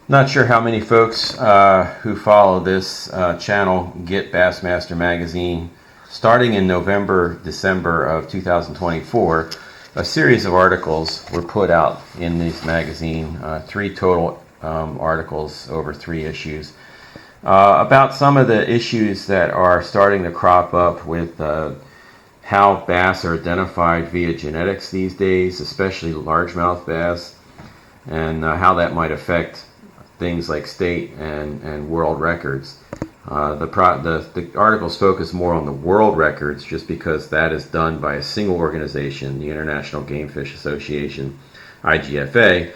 Not sure how many folks who follow this channel get Bassmaster magazine. Starting in November, December of 2024, a series of articles were put out in this magazine, 3 total articles over 3 issues, about some of the issues that are starting to crop up with how bass are identified via genetics these days, especially largemouth bass, and how that might affect things like state and world records. The articles focus more on the world records just because that is done by a single organization, the International Game Fish Association, IGFA.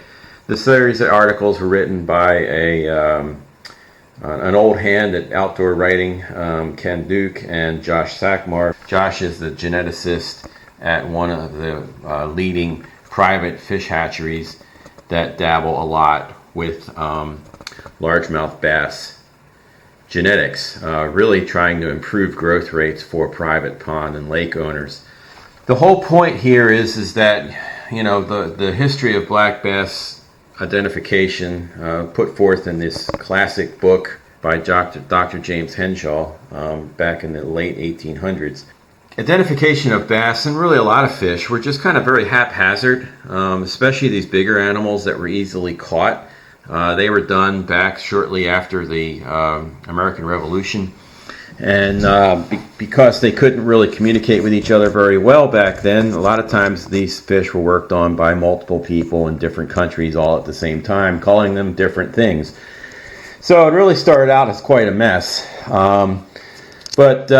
The series of articles were written by an old hand at outdoor writing, Ken Duke and Josh Sackmar. Josh is the geneticist at one of the leading private fish hatcheries that dabble a lot with largemouth bass genetics, really trying to improve growth rates for private pond and lake owners. The whole point here is that, you know, the history of black bass identification put forth in this classic book by Dr. James Henshaw back in the late 1800s. Identification of bass and really a lot of fish were just kind of very haphazard, especially these bigger animals that were easily caught. They were done back shortly after the American Revolution, and because they couldn't really communicate with each other very well back then, a lot of times these fish were worked on by multiple people in different countries all at the same time, calling them different things. So it really started out as quite a mess. But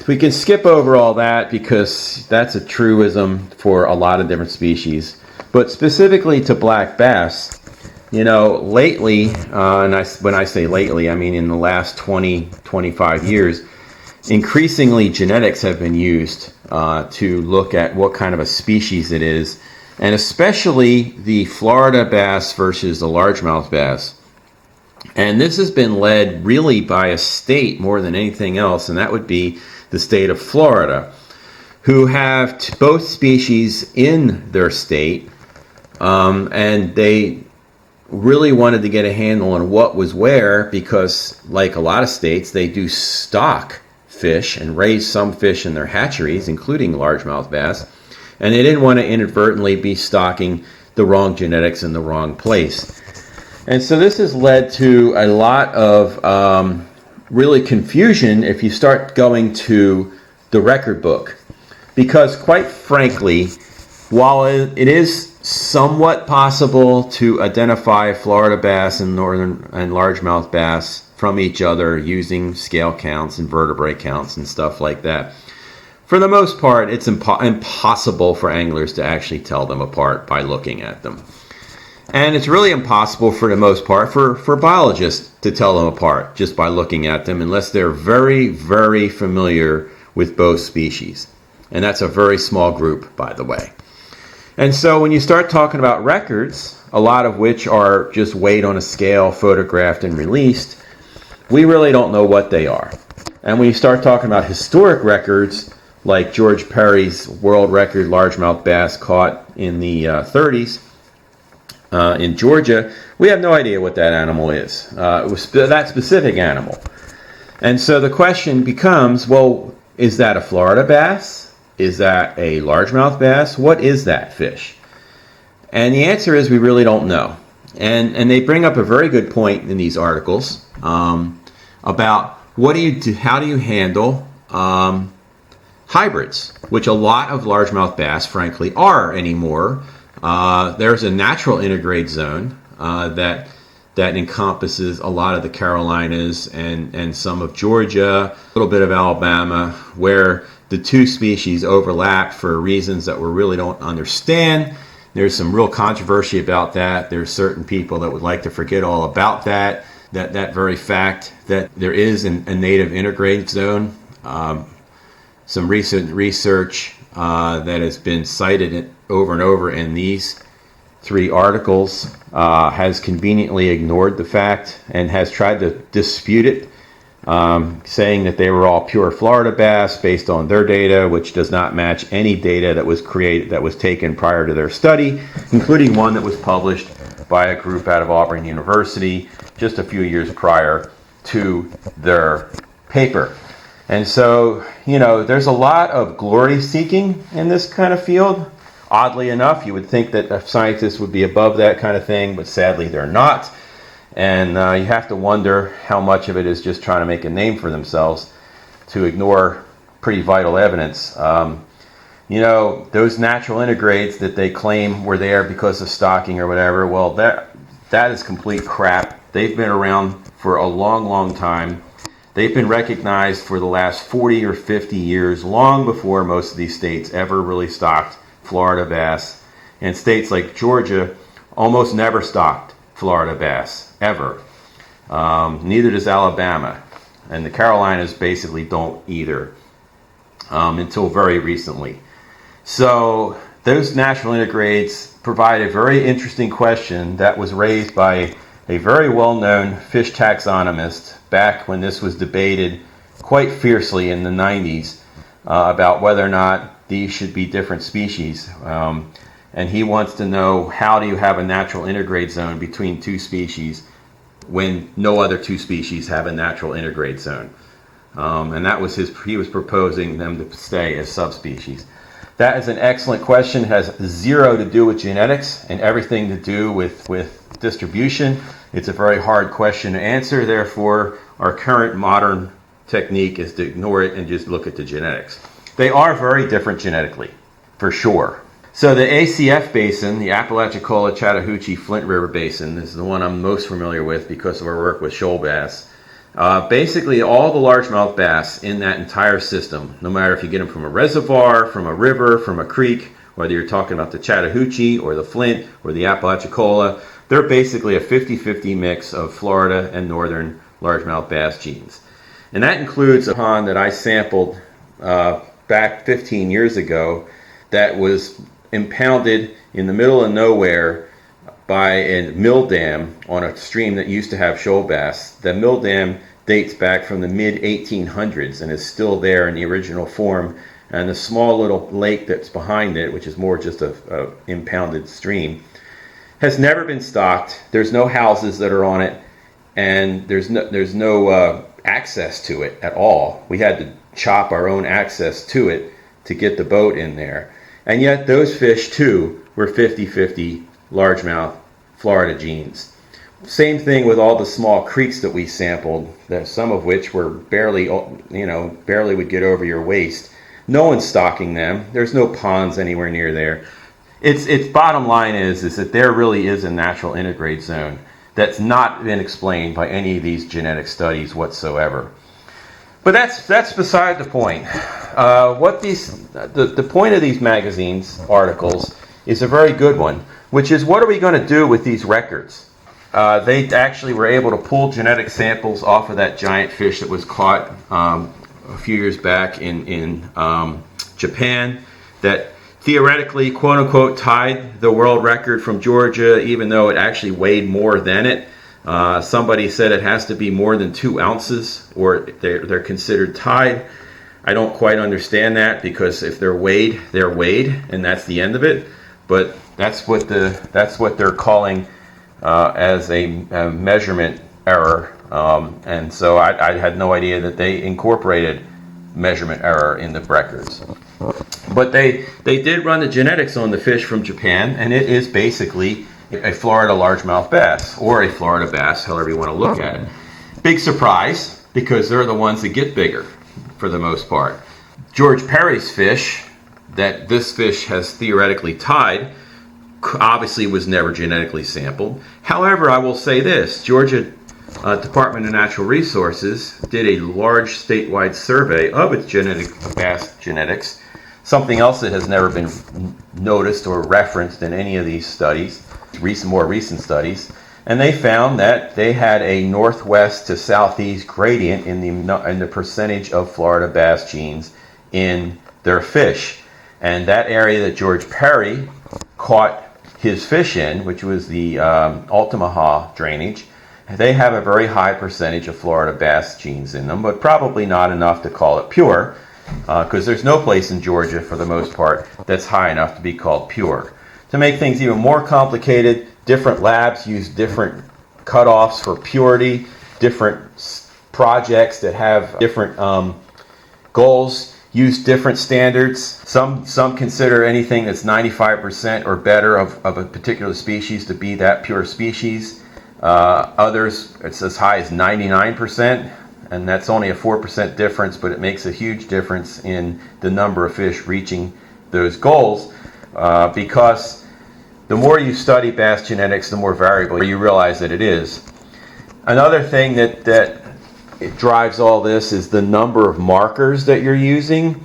we can skip over all that because that's a truism for a lot of different species. But specifically to black bass, you know, lately, when I say lately, I mean in the last 20, 25 years, increasingly genetics have been used to look at what kind of a species it is, and especially the Florida bass versus the largemouth bass. And this has been led really by a state more than anything else, and that would be the state of Florida, who have both species in their state, and they really wanted to get a handle on what was where because, like a lot of states, they do stock fish and raise some fish in their hatcheries, including largemouth bass, and they didn't want to inadvertently be stocking the wrong genetics in the wrong place. And so this has led to a lot of really confusion if you start going to the record book. Because quite frankly, while it is somewhat possible to identify Florida bass and northern and largemouth bass from each other using scale counts and vertebrae counts and stuff like that, for the most part, it's impossible for anglers to actually tell them apart by looking at them. And it's really impossible for the most part for biologists to tell them apart just by looking at them unless they're very, very familiar with both species. And that's a very small group, by the way. And so when you start talking about records, a lot of which are just weighed on a scale, photographed, and released, we really don't know what they are. And when you start talking about historic records, like George Perry's world record largemouth bass caught in the 30s, in Georgia, we have no idea what that animal is. It was that specific animal. And so the question becomes, well, is that a Florida bass? Is that a largemouth bass? What is that fish? And the answer is we really don't know. And they bring up a very good point in these articles about how do you handle hybrids, which a lot of largemouth bass, frankly, are anymore. There's a natural intergrade zone that encompasses a lot of the Carolinas and some of Georgia, a little bit of Alabama, where the two species overlap for reasons that we really don't understand. There's some real controversy about that. There's certain people that would like to forget all about that very fact that there is a native intergrade zone. Some recent research that has been cited over and over in these 3 articles has conveniently ignored the fact and has tried to dispute it, saying that they were all pure Florida bass based on their data, which does not match any data that was taken prior to their study, including one that was published by a group out of Auburn University just a few years prior to their paper. And so, there's a lot of glory seeking in this kind of field. Oddly enough, you would think that scientists would be above that kind of thing, but sadly they're not. And you have to wonder how much of it is just trying to make a name for themselves to ignore pretty vital evidence. Those natural integrades that they claim were there because of stocking or whatever, well, that is complete crap. They've been around for a long, long time. They've been recognized for the last 40 or 50 years, long before most of these states ever really stocked Florida bass. And states like Georgia almost never stocked Florida bass, ever. Neither does Alabama. And the Carolinas basically don't either, until very recently. So those natural integrades provide a very interesting question that was raised by a very well-known fish taxonomist back when this was debated quite fiercely in the 90s about whether or not these should be different species. And he wants to know, how do you have a natural intergrade zone between two species when no other two species have a natural intergrade zone? And that was he was proposing them to stay as subspecies. That is an excellent question. It has zero to do with genetics and everything to do with distribution. It's a very hard question to answer. Therefore, our current modern technique is to ignore it and just look at the genetics. They are very different genetically, for sure. So the ACF basin, the Apalachicola, Chattahoochee, Flint River Basin, is the one I'm most familiar with because of our work with shoal bass. Basically, all the largemouth bass in that entire system, no matter if you get them from a reservoir, from a river, from a creek, whether you're talking about the Chattahoochee or the Flint or the Apalachicola, they're basically a 50-50 mix of Florida and northern largemouth bass genes. And that includes a pond that I sampled back 15 years ago that was impounded in the middle of nowhere by a mill dam on a stream that used to have shoal bass. The mill dam dates back from the mid-1800s and is still there in the original form. And the small little lake that's behind it, which is more just a impounded stream, has never been stocked. There's no houses that are on it, and there's no access to it at all. We had to chop our own access to it to get the boat in there. And yet those fish too were 50-50 largemouth Florida genes. Same thing with all the small creeks that we sampled, some of which were barely would get over your waist. No one's stocking them. There's no ponds anywhere near there. Its bottom line is that there really is a natural intergrade zone that's not been explained by any of these genetic studies whatsoever. But that's beside the point. The point of these magazines articles is a very good one, which is, what are we going to do with these records? They actually were able to pull genetic samples off of that giant fish that was caught a few years back in Japan that theoretically, quote unquote, tied the world record from Georgia, even though it actually weighed more than it. Somebody said it has to be more than 2 ounces or they're considered tied. I don't quite understand that, because if they're weighed, and that's the end of it. But that's what they're calling as a measurement error. And so I had no idea that they incorporated measurement error in the records. But they did run the genetics on the fish from Japan, and it is basically a Florida largemouth bass, or a Florida bass, however you want to look at it. Big surprise, because they're the ones that get bigger for the most part. George Perry's fish, that this fish has theoretically tied, obviously was never genetically sampled. However, I will say this: Georgia Department of Natural Resources did a large statewide survey of its bass genetics, something else that has never been noticed or referenced in any of these studies, more recent studies, and they found that they had a northwest to southeast gradient in the percentage of Florida bass genes in their fish. And that area that George Perry caught his fish in, which was the Altamaha drainage, they have a very high percentage of Florida bass genes in them, but probably not enough to call it pure, because there's no place in Georgia, for the most part, that's high enough to be called pure. To make things even more complicated, different labs use different cutoffs for purity, different projects that have different goals use different standards. Some consider anything that's 95% or better of a particular species to be that pure species. Others, it's as high as 99%, and that's only a 4% difference, but it makes a huge difference in the number of fish reaching those goals, because the more you study bass genetics, the more variable you realize that it is. Another thing that it drives all this is the number of markers that you're using.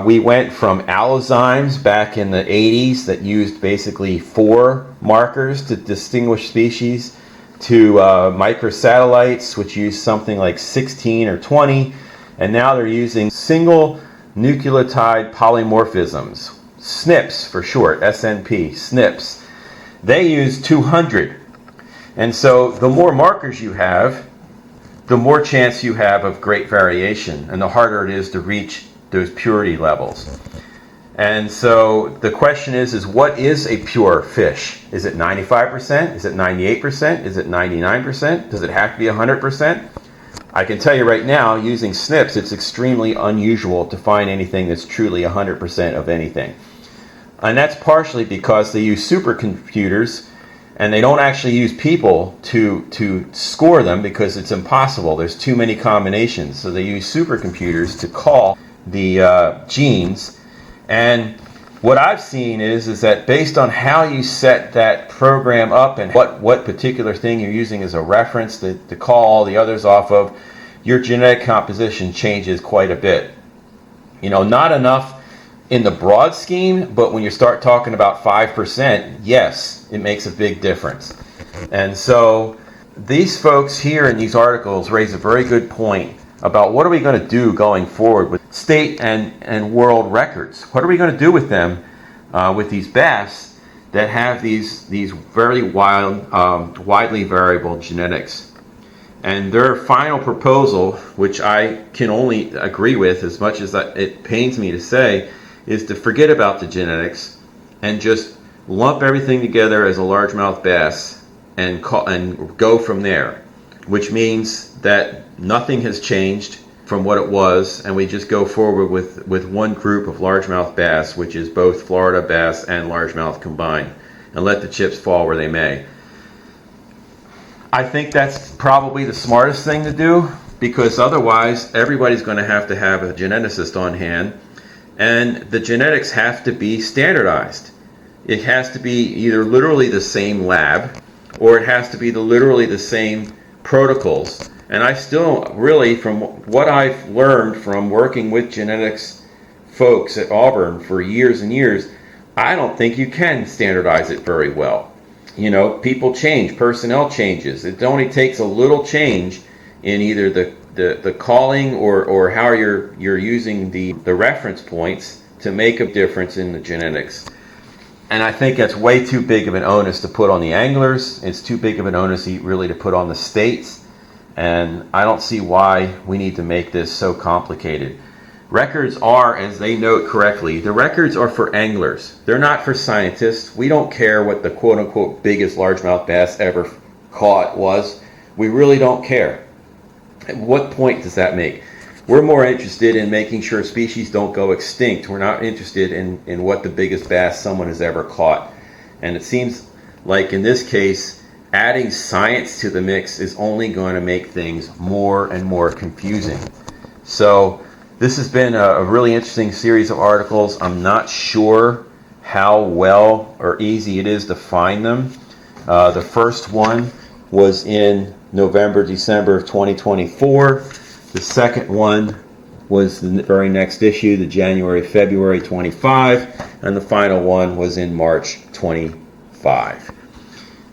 We went from allozymes back in the 80s that used basically 4 markers to distinguish species, to microsatellites, which use something like 16 or 20, and now they're using single nucleotide polymorphisms, SNPs for short, SNP, SNPs. They use 200. And so the more markers you have, the more chance you have of great variation, and the harder it is to reach those purity levels. And so the question is what is a pure fish? Is it 95%? Is it 98%? Is it 99%? Does it have to be 100%? I can tell you right now, using SNPs, it's extremely unusual to find anything that's truly 100% of anything. And that's partially because they use supercomputers, and they don't actually use people to score them because it's impossible. There's too many combinations. So they use supercomputers to call the genes. And what I've seen is that based on how you set that program up and what particular thing you're using as a reference to call all the others off of, your genetic composition changes quite a bit. You know, not enough in the broad scheme, but when you start talking about 5%, yes, it makes a big difference. And so these folks here in these articles raise a very good point about what are we going to do going forward with state and world records. What are we going to do with them, with these bass that have these very widely variable genetics? And their final proposal, which I can only agree with as much as it pains me to say, is to forget about the genetics and just lump everything together as a largemouth bass and go from there, which means that nothing has changed from what it was, and we just go forward with one group of largemouth bass, which is both Florida bass and largemouth combined, and let the chips fall where they may. I think that's probably the smartest thing to do, because otherwise everybody's going to have a geneticist on hand, and the genetics have to be standardized. It has to be either literally the same lab, or it has to be literally the same protocols. And I still really, from what I've learned from working with genetics folks at Auburn for years and years, I don't think you can standardize it very well. You know, people change, personnel changes. It only takes a little change in either the calling or how you're using the reference points to make a difference in the genetics. And I think that's way too big of an onus to put on the anglers. It's too big of an onus really to put on the states. And I don't see why we need to make this so complicated. Records are, as they note correctly, the records are for anglers. They're not for scientists. We don't care what the quote-unquote biggest largemouth bass ever caught was. We really don't care. At what point does that make? We're more interested in making sure species don't go extinct. We're not interested in what the biggest bass someone has ever caught. And it seems like in this case, adding science to the mix is only going to make things more and more confusing. So this has been a really interesting series of articles. I'm not sure how well or easy it is to find them. The first one was in November, December of 2024. The second one was the very next issue, the January, February 25, and the final one was in March 25.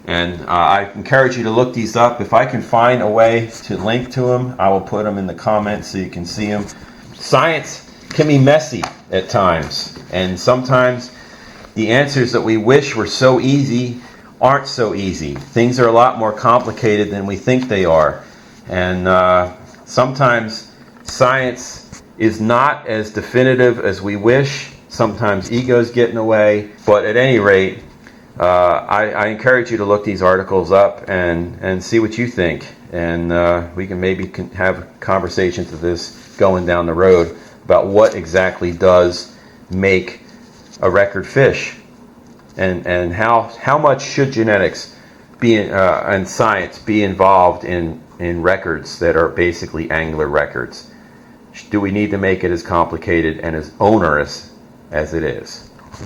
And I encourage you to look these up. If I can find a way to link to them, I will put them in the comments so you can see them. Science can be messy at times, and sometimes the answers that we wish were so easy aren't so easy. Things are a lot more complicated than we think they are. And sometimes science is not as definitive as we wish. Sometimes egos get in the way. But at any rate, I encourage you to look these articles up and see what you think, and we can maybe have conversations of this going down the road about what exactly does make a record fish, and how much should genetics be and science be involved in records that are basically angler records. Do we need to make it as complicated and as onerous as it is?